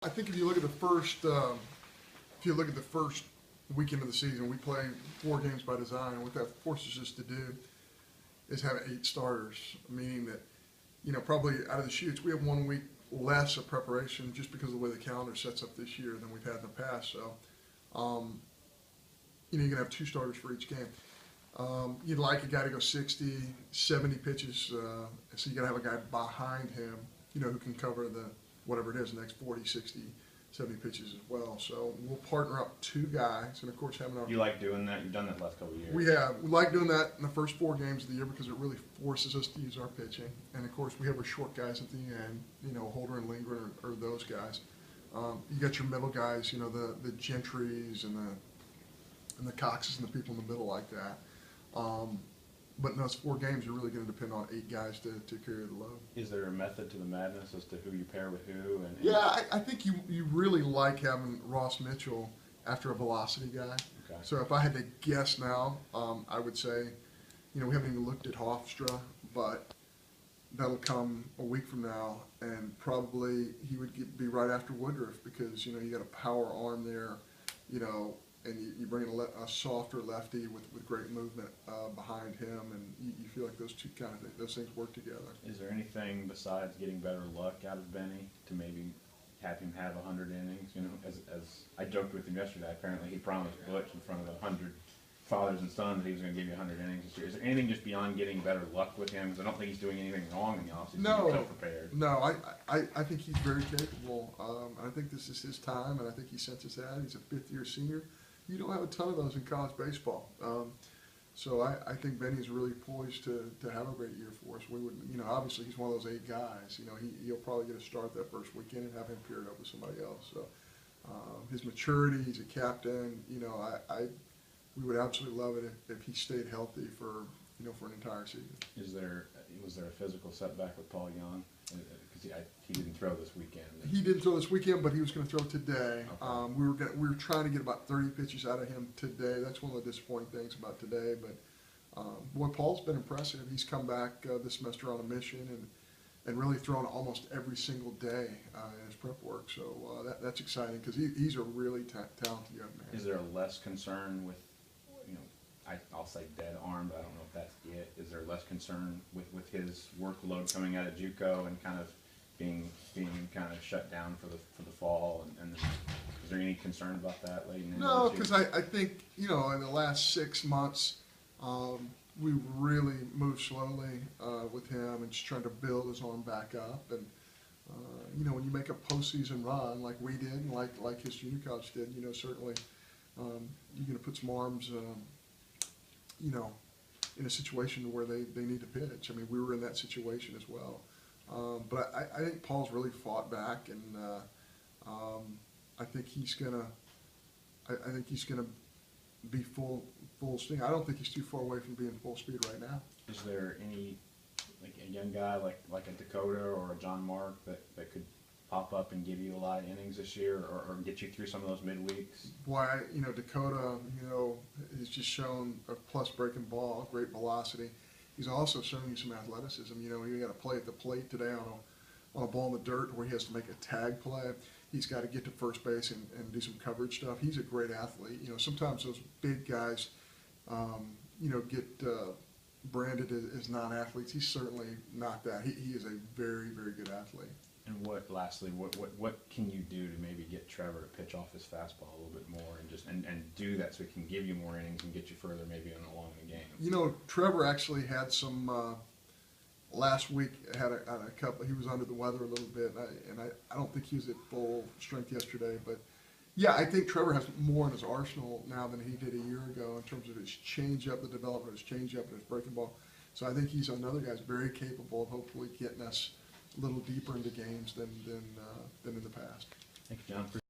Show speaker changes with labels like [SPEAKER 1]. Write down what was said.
[SPEAKER 1] I think if you look at the first weekend of the season, we play 4 games by design, and what that forces us to do is have 8 starters, meaning that, probably out of the chutes, we have 1 week less of preparation just because of the way the calendar sets up this year than we've had in the past. So, you're going to have 2 starters for each game. You'd like a guy to go 60, 70 pitches, so you got to have a guy behind him, who can cover whatever it is, the next 40, 60, 70 pitches as well. So we'll partner up 2 guys, and of course having our.
[SPEAKER 2] You like doing that? You've done that the last couple of years.
[SPEAKER 1] We like doing that in the first 4 games of the year because it really forces us to use our pitching. And of course we have our short guys at the end, Holder and Lindgren or those guys. You got your middle guys, the Gentrys and the Coxes and the people in the middle like that. But in those 4 games, you're really going to depend on 8 guys to carry the load.
[SPEAKER 2] Is there a method to the madness as to who you pair with who?
[SPEAKER 1] Yeah, I think you really like having Ross Mitchell after a velocity guy.
[SPEAKER 2] Okay.
[SPEAKER 1] So if I had to guess now, I would say, we haven't even looked at Hofstra, but that'll come a week from now, and probably he would be right after Woodruff because, you got a power arm there, and you bring in a softer lefty with great movement behind him, and you feel like those things work together.
[SPEAKER 2] Is there anything besides getting better luck out of Benny to maybe have him have 100 innings? As I joked with him yesterday, apparently he promised Butch in front of 100 fathers and sons that he was going to give you 100 innings this year. Is there anything just beyond getting better luck with him? Because I don't think he's doing anything wrong in the offseason.
[SPEAKER 1] No,
[SPEAKER 2] he's so prepared.
[SPEAKER 1] No, I think he's very capable. I think this is his time, and I think he sent us out. He's a 5th-year senior. You don't have a ton of those in college baseball. So I think Benny's really poised to have a great year for us. We would, obviously he's one of those 8 guys. He'll probably get a start that first weekend and have him paired up with somebody else. So his maturity, he's a captain. We would absolutely love it if he stayed healthy for an entire season.
[SPEAKER 2] Was there a physical setback with Paul Young? Because he didn't throw this weekend.
[SPEAKER 1] He didn't throw this weekend, but he was going to throw today.
[SPEAKER 2] Okay.
[SPEAKER 1] We were trying to get about 30 pitches out of him today. That's one of the disappointing things about today. But boy, Paul's been impressive. He's come back this semester on a mission and really thrown almost every single day in his prep work. So that's exciting because he's a really talented young man.
[SPEAKER 2] Is there less concern with, I'll say dead arm, but I don't know if that's it. Is there less concern with his workload coming out of JUCO and kind of being kind of shut down for the fall? And is there any concern about that late in?
[SPEAKER 1] No, because I think in the last 6 months we really moved slowly with him and just trying to build his arm back up. And when you make a postseason run like we did and like his junior college did, certainly you're going to put some arms. In a situation where they need to pitch. I mean, we were in that situation as well. But I think Paul's really fought back, and I think he's gonna be full steam. I don't think he's too far away from being full speed right now.
[SPEAKER 2] Is there any a young guy like a Dakota or a John Mark that could pop up and give you a lot of innings this year, or get you through some of those midweeks?
[SPEAKER 1] Boy, Dakota, has just shown a plus breaking ball, great velocity. He's also shown you some athleticism. He got to play at the plate today on a ball in the dirt where he has to make a tag play. He's got to get to first base and do some coverage stuff. He's a great athlete. Sometimes those big guys, get branded as non-athletes. He's certainly not that. He is a very, very good athlete.
[SPEAKER 2] And lastly, what can you do to maybe get Trevor to pitch off his fastball a little bit more and do that so he can give you more innings and get you further maybe along the game?
[SPEAKER 1] Trevor actually had some last week had a couple. He was under the weather a little bit, and I don't think he was at full strength yesterday. But yeah, I think Trevor has more in his arsenal now than he did a year ago in terms of his changeup, the development of his changeup and his breaking ball. So I think he's another guy who's very capable of hopefully getting us a little deeper into games than in the past.
[SPEAKER 2] Thank you, John.